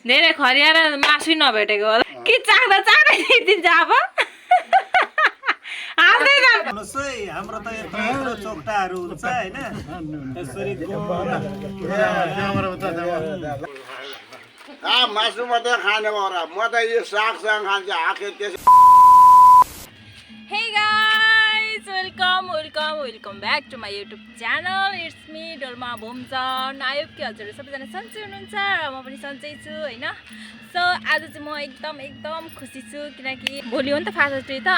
धेरै खरिया र मासु नभेटेको होला कि चाख्दा चाख्दै दिन्छ अब हाल्दै भन्नुहोस् है हाम्रो त यत्रो चोक्टाहरू हुन्छ हैन त्यसरी मासु मात्रै खाने भएर म त यो सागसँग खान्छु आखे त्यस Hey guys, welcome back to my YouTube channel. It's me Dolma Bomzon. I hope कि हजुरहरु सबैजना सन्चै हुनुहुन्छ र म पनि सन्चै छु हैन. सो आज चाहिँ म एकदम खुसी छु किनकि भोलि हो नि त फादर्स डे त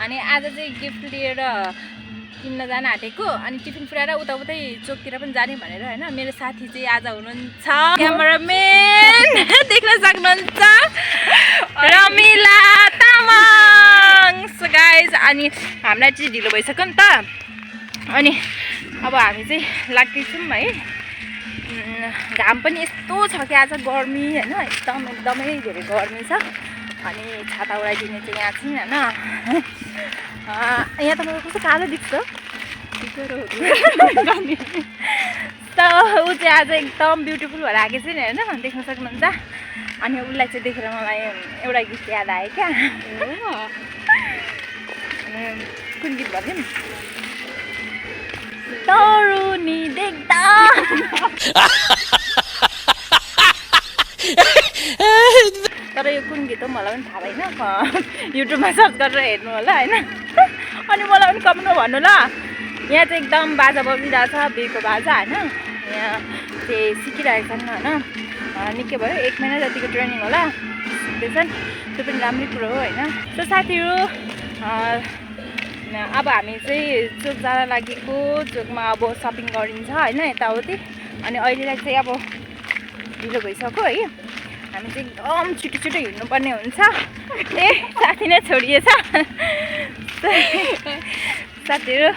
अनि आज चाहिँ गिफ्ट लिएर किन्न जान आँटेको अनि टिफिन पुऱ्याएर उतै चोकतिर पनि जाने भनेर हैन. मेरो साथी चाहिँ आज हुनुहुन्छ क्यामेराम्यान देख्न सक्नुहुन्छ रमिला तामाङ. सो गाइज अनि हामीलाई चाहिँ ढिलो भइसक्यो नि त अनि अब हामी चाहिँ लाग्दैछौँ है. घाम पनि यस्तो छ कि आज गर्मी हैन एकदमै धेरै गर्मी छ अनि छाता उडाइदिने चाहिँ यहाँ चाहिँ हैन. यहाँ त मलाई कस्तो कालो देख्छ त ऊ चाहिँ आज एकदम ब्युटिफुल भएर आएको छ नि हैन देख्न सक्नुहुन्छ. अनि उसलाई चाहिँ देखेर मलाई एउटा गीत याद आयो क्या. कुन गीत भन्यो नि तरुनी देख्दा तर यो कुन गीत हो मलाई पनि थाहा भएन. युट्युबमा सर्च गरेर हेर्नु होला होइन. अनि मलाई पनि कमेन्टमा भन्नु ल. यहाँ चाहिँ एकदम बाजा बजिरहेको छ बिहेको बाजा होइन. यहाँ चाहिँ सिकिरहेको छन् होइन. निकै भयो 1 महिना जतिको ट्रेनिङ होला सिक्दैछन्. त्यो पनि राम्रै कुरो हो होइन. सो साथीहरू अब हामी चाहिँ चोक जान लागेको. चोकमा अब सपिङ गरिन्छ होइन यताउति. अनि अहिलेलाई चाहिँ अब ढिलो भइसक्यो है. हामी चाहिँ एकदम छिटो हिँड्नुपर्ने हुन्छ. ए साथी नै छोडिएछ साथीहरू.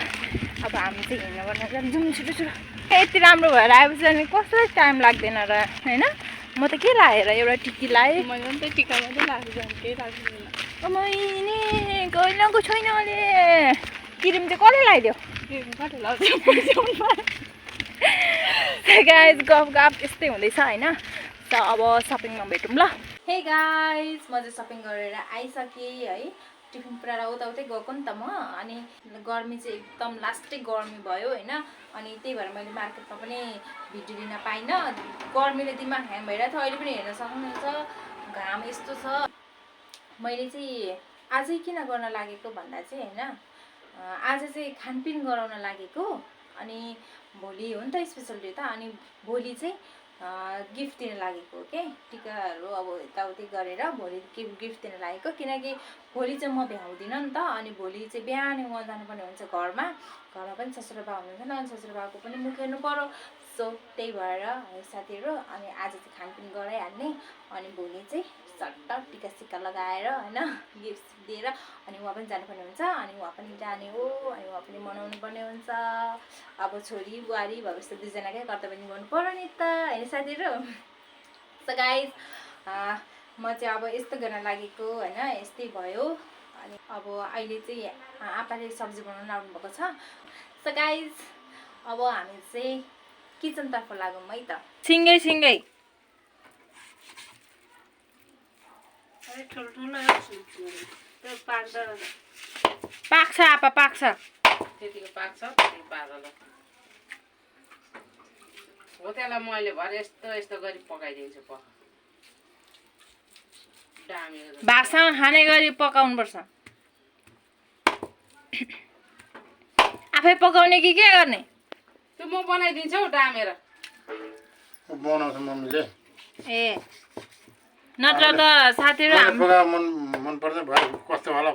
अब हामी चाहिँ हिँड्नुपर्ने जाउँ छिटो. यति राम्रो भएर आएपछि अनि कसलाई टाइम लाग्दैन र होइन. म त के लाएर एउटा टिकी लाएँ. मैले पनि त्यही टिका मात्रै लाएको झन् केही लाग्दैन. मैले गइरहेको छैन अहिले. क्रिम चाहिँ कसले लगाइदियो गाइज गफ यस्तै हुँदैछ होइन. त अब सपिङमा भेटौँ ल. हे गाइज म चाहिँ सपिङ गरेर आइसकेँ है. टिफिन पुऱ्याएर उतै गएको नि त म. अनि गर्मी चाहिँ एकदम लास्टै गर्मी भयो होइन. अनि त्यही भएर मैले मार्केटमा पनि भिडियो लिन पाइनँ. गर्मीले दिमाग ह्याङ भइरहेको थियो. अहिले पनि हेर्न सक्नुहुन्छ घाम यस्तो छ. मैले चाहिँ आजै किन गर्न लागेको भन्दा चाहिँ होइन आज चाहिँ खानपिन गराउन लागेको. अनि भोलि हो नि त स्पेसल डे त. अनि भोलि चाहिँ गिफ्ट दिन लागेको हो के. टिकाहरू अब यताउति गरेर भोलि गिफ्ट दिन लागेको. किनकि भोलि चाहिँ म भ्याउँदिनँ नि त. अनि भोलि चाहिँ बिहानै म जानुपर्ने हुन्छ घरमा पनि ससुराबा हुनुहुन्छ नि. अनि ससुराबाको पनि मुख हेर्नु पर्यो. सो त्यही भएर है साथीहरू अनि आज चाहिँ खानपिन गराइहाल्ने. अनि भोलि चाहिँ सट्ट टिका सिक्का लगाएर होइन गिफ्ट दिएर अनि उहाँ पनि जानुपर्ने हुन्छ. अनि उहाँ पनि जाने हो. अनि उहाँ पनि मनाउनु पर्ने हुन्छ. अब छोरी बुहारी भएपछि दुईजनाकै कर्तव्य निभाउनु पर्यो नि त होइन साथीहरू. सो गाइज म चाहिँ अब यस्तो गर्न लागेको होइन. यस्तै भयो. अनि अब अहिले चाहिँ आपाले सब्जी बनाउनु लाग्नुभएको छ. सो गाइज अब हामी चाहिँ किचनतर्फ लागौँ है त. सिँगै पाक्छ आपा पाक्छ. त्यतिको पाक्छ त्यति पाक्दैन हो. त्यसलाई मैले भरे यस्तो गरी पकाइदिन्छु. भातसँग खाने गरी पकाउनुपर्छ. आफै पकाउने कि के गर्ने. त्यो म बनाइदिन्छु हौ डामेर. बनाउँछ मम्मीले. ए नत्र त साथीहरू मन पर्दैन भयो कस्तो होला.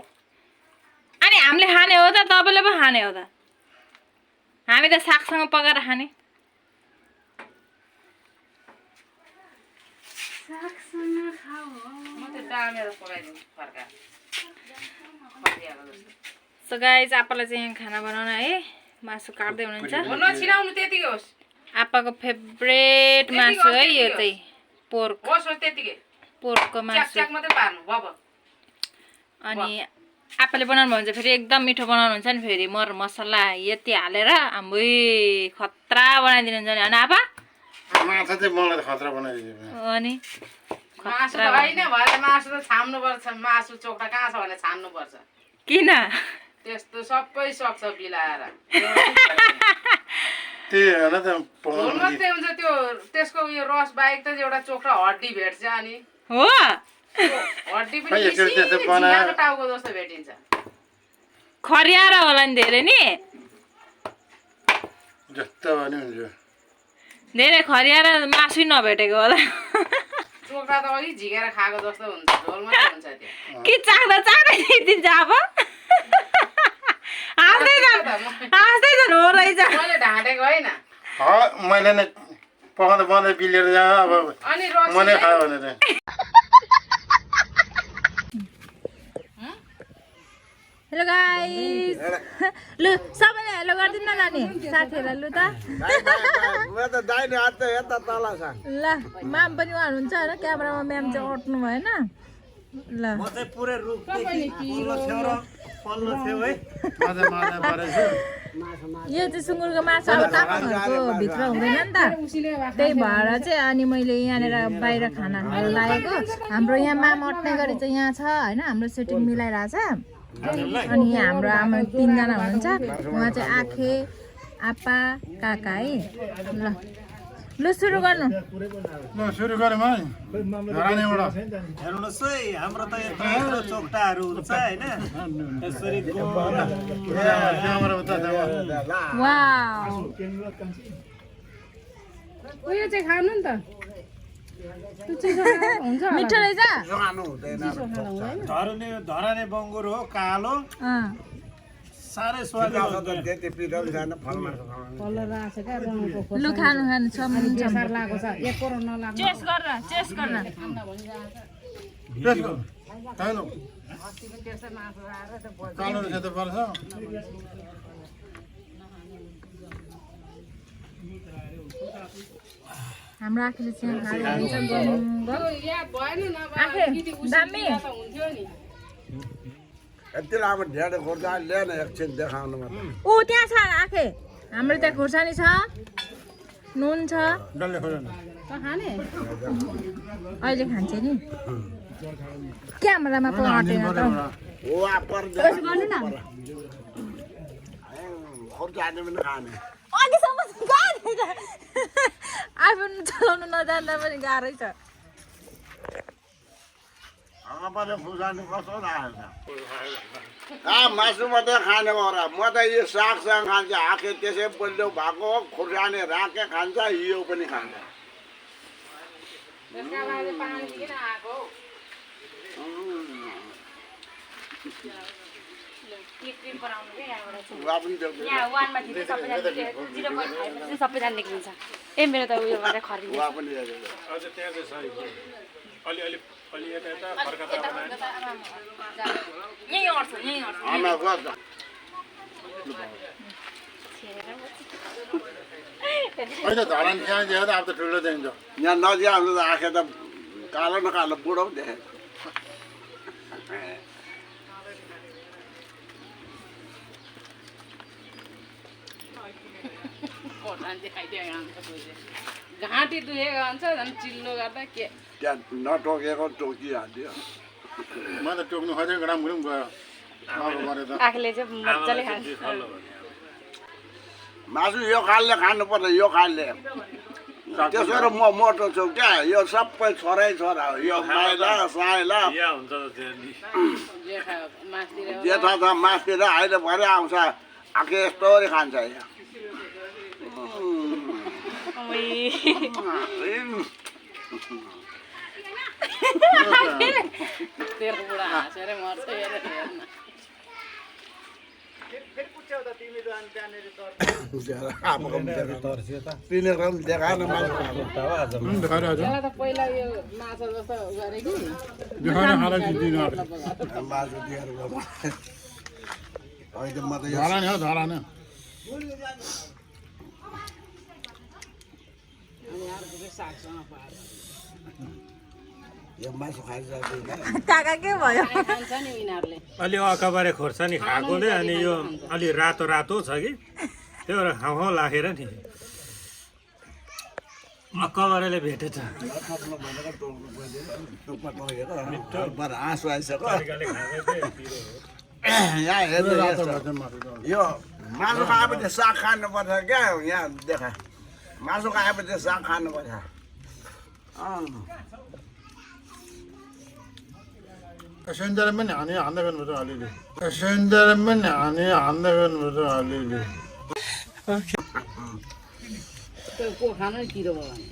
अनि हामीले खाने हो त तपाईँले पो खाने हो त. हामी त सागसँग पकाएर खाने. म त्यो डामेर पकाइदिन्छु फर्का. सो गाइज आपालाई चाहिँ खाना बनाउन है मासु काट्दै हुनुहुन्छ. नछिनाउनु त्यतिकै होस्. आपाको फेभरेट मासु है यो चाहिँ पोर्क. होस् त्यतिकै पोर्कको मासु. मात्रै पार्नु बाबा. अनि आपाले बनाउनु भयो भने चाहिँ फेरि एकदम मिठो बनाउनुहुन्छ नि. फेरि मर मसला यति हालेर आम्बुई खतरा बनाइदिनुहुन्छ नि होइन आपा. माछा चाहिँ मलाई खतरा बनाइदियो अनि मासु त होइन भएर मासु त छाम्नुपर्छ मासु चोक्टा कहाँ छ भने छाम्नुपर्छ किन त्यस्तो सबै सक्छ बिलाएर त्यही होइन त झोल मात्रै हुन्छ त्यो त्यसको उयो रस बाहेक त एउटा चोक्टा हड्डी भेट्छ अनि हो हड्डी पनि झियाको टाउको जस्तो भेटिन्छ खरियाएर होला नि धेरै नि जस्तो भने हुन्छ धेरै खरियाएर मासु नभेटेको होला चोक्टा त अलिक झिकेर खाएको जस्तो हुन्छ झोल मात्रै हुन्छ त्यो कि चाख्दा दिन्छ अब हाँस्दै झन् हो रहेछ मैले ढाँटेको होइन मैले नै पकाउँदा पकाउँदै बिलेर जा अब अनि मैले खायो भने चाहिँ हेलो गाइस लु सबैले हेलो गरिदिनु न नानी साथीहरूलाई लु त ल माम पनि उहाँ हुनुहुन्छ होइन क्यामेरामा म्याम चाहिँ अट्नु भएन ल म चाहिँ पुरै रुखदेखि पल्लो छेउ र पल्लो छेउ है मजा मजा परेछ यो चाहिँ सुँगुरको मासु अब ताप्नुहरूको भित्र हुँदैन नि त त्यही भएर चाहिँ अनि मैले यहाँनिर बाहिर खाना खाएर लागेको हाम्रो यहाँ माम अट्ने गरी चाहिँ यहाँ छ होइन हाम्रो सेटिङ मिलाइरहेछ अनि यहाँ हाम्रो आमा 3 जना हुनुहुन्छ उहाँ चाहिँ आखे आप्पा काका है ल लु सुरु गर्नु ल सुरु गरौँ है धरानेबाट हेर्नुहोस् है हाम्रो त यत्रो चोक्टाहरू हुन्छ होइन यसरी क्यामेरा उता वाउ उयो चाहिँ खानु नि त मिठो रहेछ धराने बङ्गुर हो कालो साह्रै स्वादिलो लु खानु खानु छ लागेको छ एक करोड नलाग्नु चेस गर्न कालो कालो रहेछ त पर्छ हाम्रो आँखाले चाहिँ आँखे दामी यति लामो ढेँडो खोर्सानी ल्याएन एकछिन देखाउनु मात्रै ऊ त्यहाँ छ आँखे हाम्रो त्यहाँ खुर्सानी छ नुन छ डल्ले खोर्सानी खाने अहिले खान्छ नि क्यामेरामा पो अटेन त खोर्सानी पनि खाने अघिसम्म आइफोन चलाउनु नजान्दा पनि गाह्रै छ खुर्सानी कस्तो लागेको छ मासु मात्रै खाने भएर म त यो सागसँग खान्छ आँखे त्यसै बलियो भएको खुर्सानी राखे खान्छ यो पनि खान्छ सबैजना निक्लिन्छ ए मेरो त उयोबाट खरिन्छ यहीँ अट्छ होइन धरान त्यहाँ दिएर त अब त ठुलो देखिन्छ यहाँ नजिक हाम्रो त आँखे त कालो न कालो बुढो पो देखेँ घाँटी दुखेको हुन्छ झन् चिल्लो गर्दा के त्यहाँ नटोकेको टोकिहाल्यो म त टोक्नु खोजेको राम गुरुङ गयो अब गरे त आँखाले चाहिँ मजाले खान्छ मासु यो खालले खानुपर्छ यो खालले त्यसो र म मोटो छु क्या यो सबै छोरै छोरा हो यो माइला साइला जेठा छ मासतिर अहिले भरे आउँछ आँखे यस्तोरी खान्छ यहाँ तेरो बुढा हाँसेर मर्छ हेरेर हेर्न त्यसलाई त पहिला यो माछा जस्तो गरे कि धराने हो धराने काका के भयो खान्छ नि यिनीहरूले अलि अकबारे खोर्सानी खाएकोले अनि यो अलि रातो रातो छ कि त्यो भएर हाउ हाउ लागेर नि कमरेले भेटेछ हाँसो आइसक्यो यहाँ हेर्नु यो मासु खाएपछि साग खानुपर्छ क्या यहाँ देखा मासु खाएपछि साग खानुपर्छ सेन्जर पनि हान्दै गर्नुपर्छ अलिअलि सेन्जर पनि हान्दै गर्नुपर्छ अलिअलि को खानु किरो भयो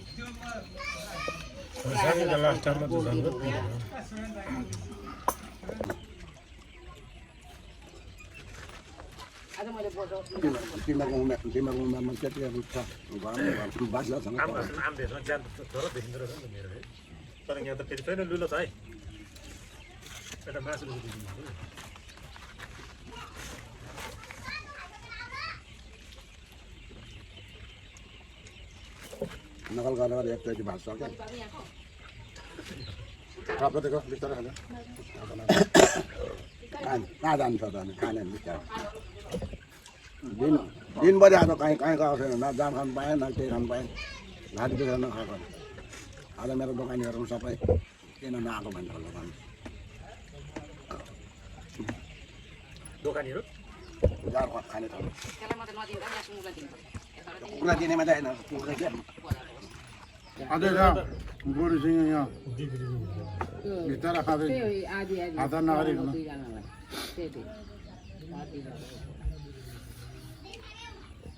आज मैले बोजो तिमीहरूको उमेरमा त्यति छ बाँच्लासँग तर यहाँ त फेरि छैन लुलो छ है एउटा मासु नकल गरेर एकचोटि भात सक्यो खाप्रो दिएको बिस्तारै खान्छ कहाँ जान्छ त अनि खाने बिस्तारै दिनभरि आज कहीँ कहीँ गएको छैन न जान खानु पाएँ न केही खानु पाएँ घाँटी दुखेर नखाएको आज मेरो दोकानीहरू सबै किन नआएको भन्ने दोकान दोकानीहरू खाने ठाउँ कुखुरा दिने मात्रै होइन कुखुरा के अझै छ गोरुसँग यहाँ बिस्तारै खाँदै हात नगरिकन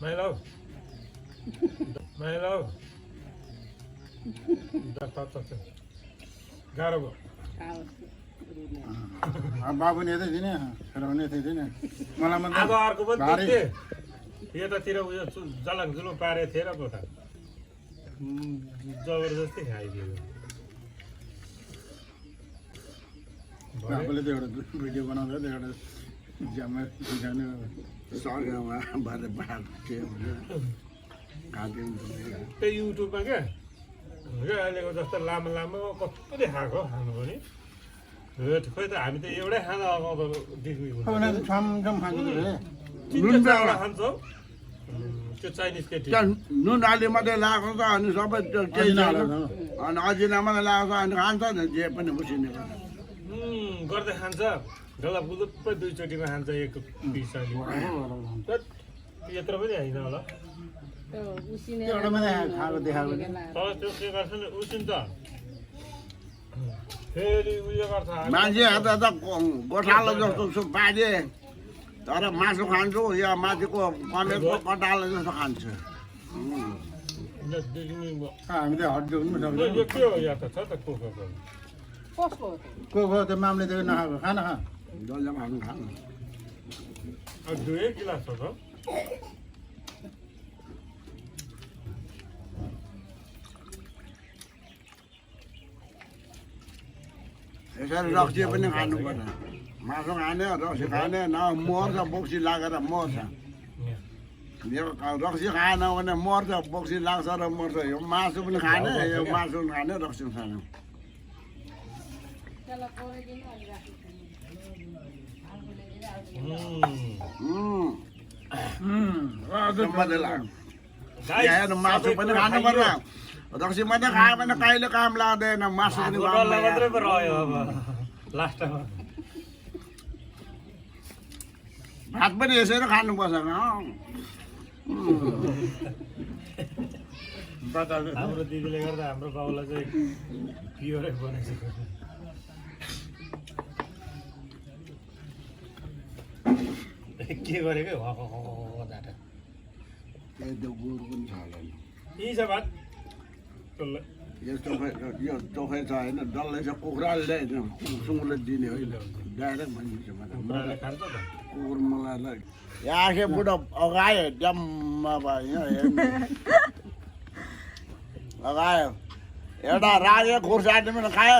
माइलाउ गाह्रो भयो बाबु नि यतै थिएन खेलाउने यतै थिएन मलाई अब अर्को पनि देख्थेँ यतातिर उयो जलङ जुलुम पारेको थिएन पो त जबरजस्ती खाइदियो बाबुले त एउटा भिडियो बनाउँदै एउटा ज्यामा देखाउने सर्गमा बाजे बाँड के हुन्छ घाँटी त्यही युट्युबमा क्या अहिलेको जस्तो लामो लामो कस्तो देखाएको खानु पनि खोइ त हामी त एउटै खाँदा अगाउँदो छम छम खान्छ खान्छौँ त्यो चाइनिज केटी नुन आलि मात्रै लगाएको छ अनि सबै केही अनि अजिना मात्रै लगाएको छ अनि खान्छ नि जे पनि उसिने गर्दै खान्छ डल्ला बुलुप्पै दुईचोटिमा खान्छ एक पिस अलि यत्रो पनि होइन होला एउटा मात्रै खाएको देखाएको तर त्यो के गर्छ नि उसिन्छ फेरि उयो गर्छ मान्छे त गोठालो जस्तो बाजे तर मासु खान्छु या माथिको कमेटको कटालो जस्तो खान्छु हामी त हड्डो पनि यो के हो यहाँ त छ त को त्यो मामले त्यो नखाएको खाना खा डल्ले खानु खानु दुई गिलास छ त यसरी रक्सी पनि खानुपर्छ मासु खाने रक्सी खाने न मर्छ बोक्सी लागेर मर्छ यो रक्सी खाएन भने मर्छ बोक्सी लाग्छ र मर्छ यो मासु पनि खाने यो मासु पनि खाने रक्सी पनि खाने मासु पनि खानु पर्छ रक्सी मात्रै खायो भने कहिले काम लाग्दैन मासु पनि मात्रै पो रह्यो अब लास्टमा भात पनि यसरी खानुपर्छ हाम्रो दिदीले गर्दा हाम्रो बाउलाई चाहिँ प्योरै बनाइसक्यो के गरेको जाटा यही छ भात यस्तो यो टोखै छ होइन डल्लै छ कुखुराले ल्याइदिनु सुँगुरले दिने होइन डाइरेक्ट भनिदिन्छ कुकुर मलाई यहाँ बुढो अगायो जम्मा भयो अगायो एउटा रागे खुर्सानी पनि खायो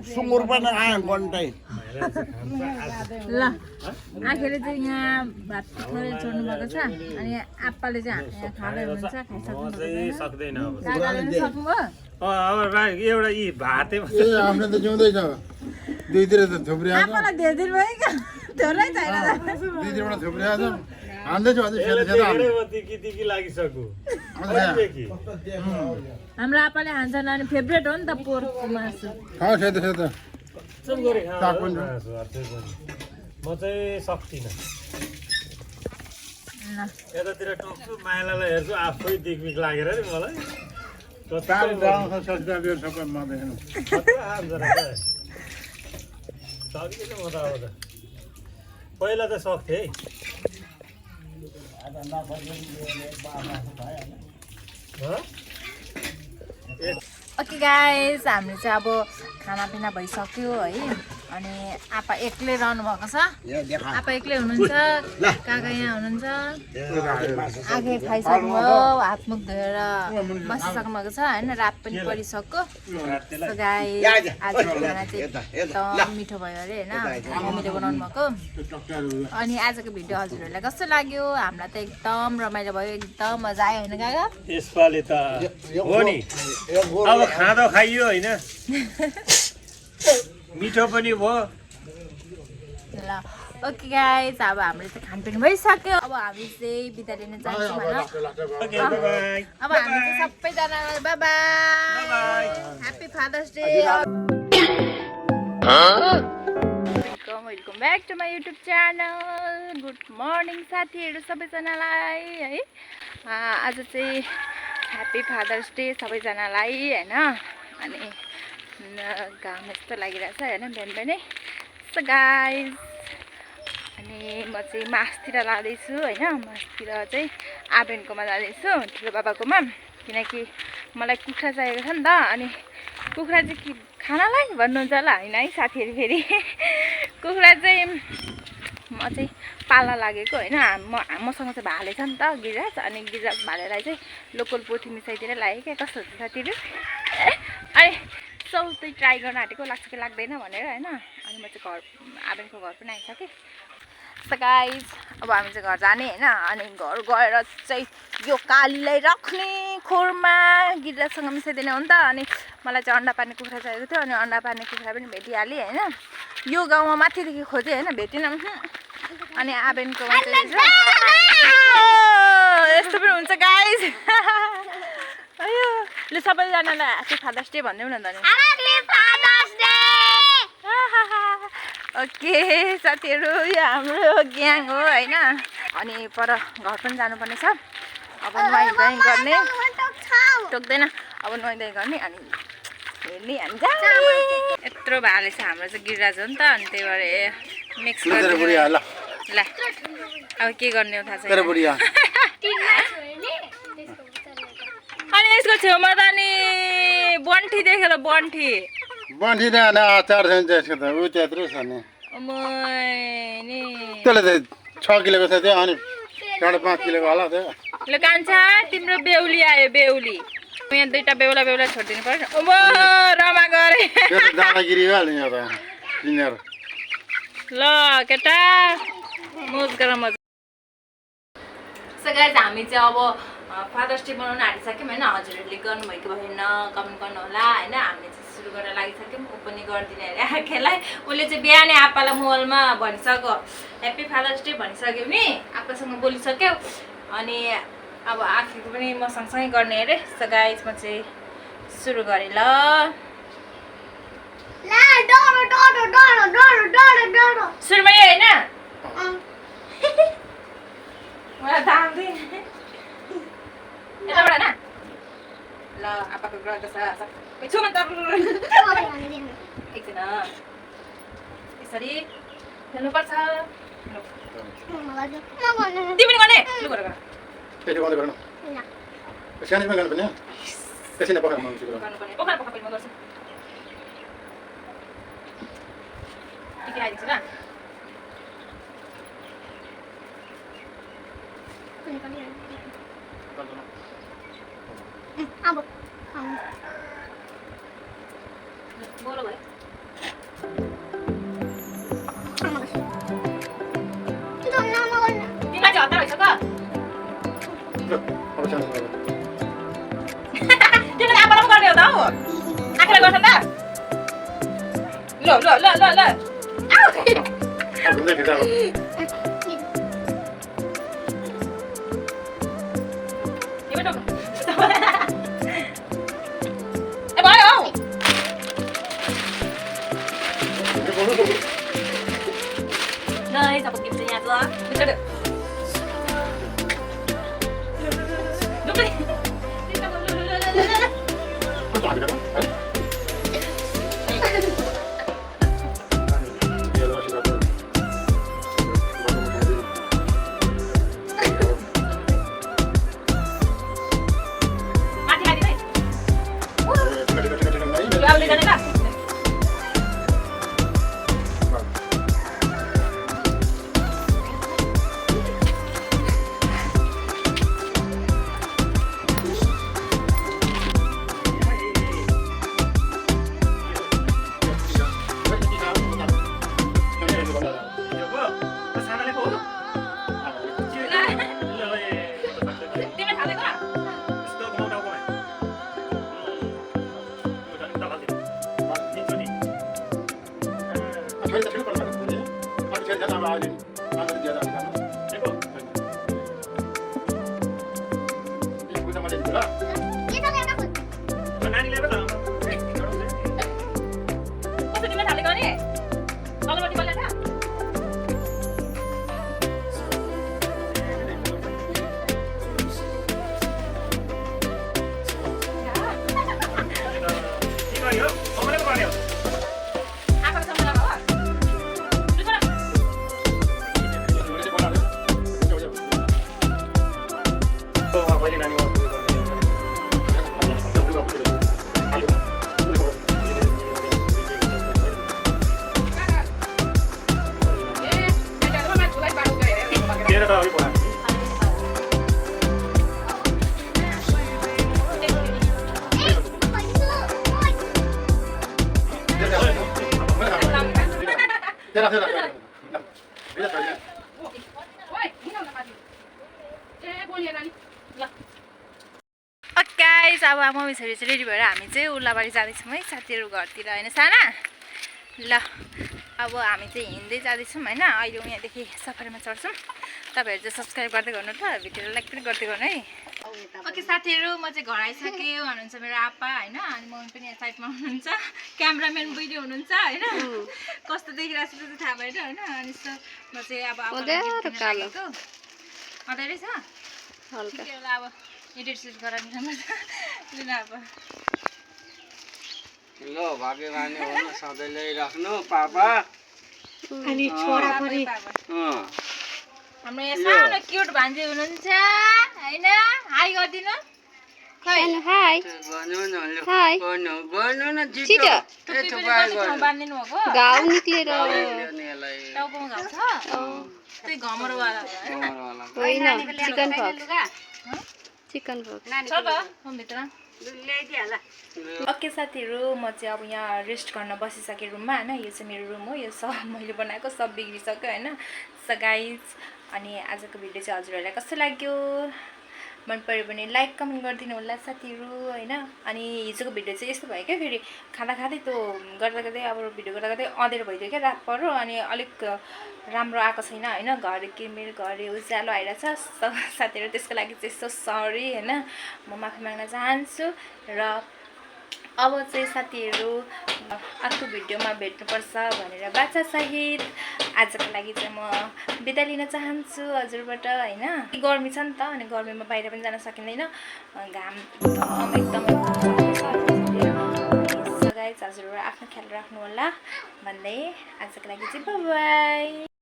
सुँगुर पनि खायो घन्टै ल आखिरले चाहिँ यहाँ भात थोरै छोड्नु भएको छ अनि आप्पाले चाहिँ यहाँ खाँदै हुनुहुन्छ सक्दैन सक्नुभयो अब एउटा यी भाते हामीले त जिउँदैछ दुईतिर त थुप्रै आप्पालाई धेरै दिन भयो क्या थोरै छैन दुईतिरबाट थुप्रै आएको छ हान्दैछु अझै यसले सेतो सेतो देखेरै म तिकी लागिसक्यो कहिलेदेखि? हाम्रो आपाले खान्छन् अनि फेभरेट हो नि त पोर्कको मासु। खाऊ सेतो सेतो सुँगुरै साग खाऊ पनि छ। मासु, त्यही पनि। म चाहिँ सक्दिनँ। ल यतातिर टोक्छु माइलालाई हेर्छु आफै दिकमिक लागेर नि मलाई तार जाउँछ सब्जीहरू सबै म देख्नु सक्दिनँ म त अब त पहिला त सक्थेँ है ओके गाइस हामीले चाहिँ अब खानापिना भइसक्यो है अनि आप्पा एक्लै रहनु भएको छ आप्पा एक्लै हुनुहुन्छ काका यहाँ हुनुहुन्छ आगे खाइसक्नुभयो हातमुख धोएर बसिसक्नु भएको छ होइन रात पनि परिसक्यो सो गाइस आजको खाना चाहिँ एकदम मिठो भयो अरे होइन मम्मीले बनाउनु भएको अनि आजको भिडियो हजुरहरूलाई कस्तो लाग्यो हामीलाई त एकदम रमाइलो भयो एकदम मजा आयो होइन काका यसपालि त हो नि अब खाँदा खाइयो होइन मिठो पनि भयो ल ओके गाइस अब हाम्रो चाहिँ खानपिन भइसक्यो अब हामी चाहिँ बिदा लिन जान्छौँ होइन अब हामी चाहिँ सबैजनालाई bye bye happy father's day welcome back to my YouTube channel good morning साथीहरू सबैजनालाई है आज चाहिँ ह्याप्पी फादर्स डे सबैजनालाई होइन अनि घाम यस्तो लागिरहेछ होइन बिहान बिहानै सो गाइस अनि म चाहिँ मासतिर लाँदैछु होइन मासतिर चाहिँ आबेनकोमा जाँदैछु ठुलो बाबाकोमा किनकि मलाई कुखुरा चाहिएको छ नि त अनि कुखुरा चाहिँ के खानालाई भन्नुहुन्छ होला होइन है साथीहरू फेरि कुखुरा चाहिँ म चाहिँ पाल्न लागेको होइन मसँग चाहिँ भाले छ नि त गिराज अनि गिराज भालेलाई चाहिँ लोकल पोथी मिसाइदिएर लागेँ क्या कस्तो हुन्छ साथीहरू अनि सबै ट्राई गर्न आँटेको लाग्छ कि लाग्दैन भनेर होइन अनि म चाहिँ घर आबेनको घर पनि आइसकेँ सो गाइस अब हामी चाहिँ घर जाने होइन अनि घर गएर चाहिँ यो कालीलाई राख्ने खोरमा गिराजसँग मिसाइदिने हो नि त अनि मलाई चाहिँ अन्डा पार्ने कुखुरा चाहिएको थियो अनि अन्डा पार्ने कुखुरा पनि भेटिहालेँ होइन यो गाउँमा माथिदेखि खोजेँ होइन भेटिनँ अनि आबेनको यस्तो पनि हुन्छ गाइस अयो ल सबैजनालाई ह्याप्पी फादर्स डे भनिदेऊ न त ओके साथीहरू यो हाम्रो ग्याङ हो होइन अनि पर घर पनि जानुपर्ने छ अब नुहाइ गर्ने टोक्दैन अब नुहाइ गर्ने अनि हेर्ने अनि जाने यत्रो भाले छ हाम्रो चाहिँ गिरिराज हो नि त अनि त्यही भएर मिक्स गरेर ल अब के गर्ने हो थाहा छैन अनि यसको छेउमा त नि बन्ठी देखेर बन्ठी बन्ठी आचार छ नि त्यसको त ऊ त्यत्रो छ नि त्यसले त 6 किलोको छ त्यो अनि 5.5 किलोको होला त्यो ल कान्छा तिम्रो बेहुली आयो बेहुली यहाँ दुईटा बेहुला छोडिदिनु पर्यो अब रमा गरे त्यो त दादागिरी हो नि यो त तिनीहरू ल केटा मोज गर मजा सो गाइस हामी चाहिँ अब फादर्स डे बनाउन आँटिसक्यौँ होइन हजुरहरूले गर्नुभएको भएन कमेन्ट गर्नु होला होइन हामीले चाहिँ सुरु गर्न लागिसक्यौँ ऊ पनि गरिदिने अरे आँखेलाई उसले चाहिँ बिहानै आप्पालाई मोबाइलमा भनिसक्यो ह्याप्पी फादर्स डे भनिसक्यो नि आप्पासँग बोलिसक्यो अनि अब आँखेको पनि म सँगसँगै गर्ने अरे सो गाइस म चाहिँ सुरु गरेँ ल सुरुमा यो होइन मलाई दाम्दै यताबाट न ल आप्पाको ग्रह छ सबै छुमा त एकछिन यसरी खेल्नुपर्छ तिमी गर्ने लु गर पेटी बन्द गर्नु सानैमा गर्नुपर्ने त्यसै नपकाएर मान्छे गर्नुपर्ने पोखरा पेटमा गर्छु टिकी आइदिन्छु ल बोलो भाइ तिमीलाई चाहिँ हतार भइसक्यो अब सानो गर्नु तिमीले आप्पालाई गर्ने हो त हौ आँखालाई गर्छ त ल ल ल ल ल घुम्दै फिर्ता ए भयो हौ đây sao kịp nhà chưa đi chơi được đúng đi guys अब मम्मी छोरी चाहिँ रेडी भएर हामी चाहिँ urlabari जाँदैछौँ है साथीहरू घरतिर होइन साना ल अब हामी चाहिँ हिँड्दै जाँदैछौँ होइन अहिले यहाँदेखि सफारीमा चढ्छौँ तपाईँहरू चाहिँ सब्सक्राइब गर्दै गर्नु ल भिडियोलाई लाइक पनि गर्दै गर्नु है ओके साथीहरू म चाहिँ घर आइसकेँ हुनुहुन्छ मेरो आप्पा होइन अनि मम्मी पनि यहाँ साइडमा हुनुहुन्छ क्यामेराम्यान बुइडी हुनुहुन्छ होइन कस्तो देखिरहेको छु त्यो थाहा भएन होइन अनि यस्तो म चाहिँ अब अँदै रहेछ अब एडिट सेट गराउनु लिन अब ल भाग्यमानी हुनु सधैँ ल्याइराख्नु पापा अनि छोरा पनि हाम्रो यहाँ सानो क्युट भान्जी हुनुहुन्छ होइन हाई गरिदिनु हाई गर्नु न गर्नु न छिटो बाँधिदिनु भएको घाउ निक्लेर टाउकोमा घाउ छ त्यही घमरोवाला होइन चिकन पक्स छ त भित्र ओके साथीहरू म चाहिँ अब यहाँ रेस्ट गर्न बसिसकेँ रुममा होइन यो चाहिँ मेरो रुम हो यो सब मैले बनाएको सब बिग्रिसक्यो होइन सो गाइज अनि आजको भिडियो चाहिँ हजुरहरूलाई कस्तो लाग्यो मन पऱ्यो भने लाइक कमेन्ट गरिदिनु होला साथीहरू होइन अनि हिजोको भिडियो चाहिँ यस्तो भयो क्या फेरि खाँदा खाँदै त्यो गर्दा गर्दै अब भिडियो गर्दा गर्दै अँधेरो भइदियो क्या रात पऱ्यो अनि अलिक राम्रो आएको छैन होइन घरि किमेर घरि उज्यालो आइरहेछ साथीहरू त्यसको लागि चाहिँ यस्तो सरी होइन म माफी माग्न चाहन्छु र अब चाहिँ साथीहरू अर्को भिडियोमा भेट्नुपर्छ भनेर बाचासहित आजको लागि चाहिँ म बिदा लिन चाहन्छु हजुरबाट होइन गर्मी छ नि त अनि गर्मीमा बाहिर पनि जान सकिँदैन घाम एकदमै गाइस हजुरहरू आफ्नो ख्याल राख्नु होला भन्दै आजको लागि चाहिँ बाइ बाइ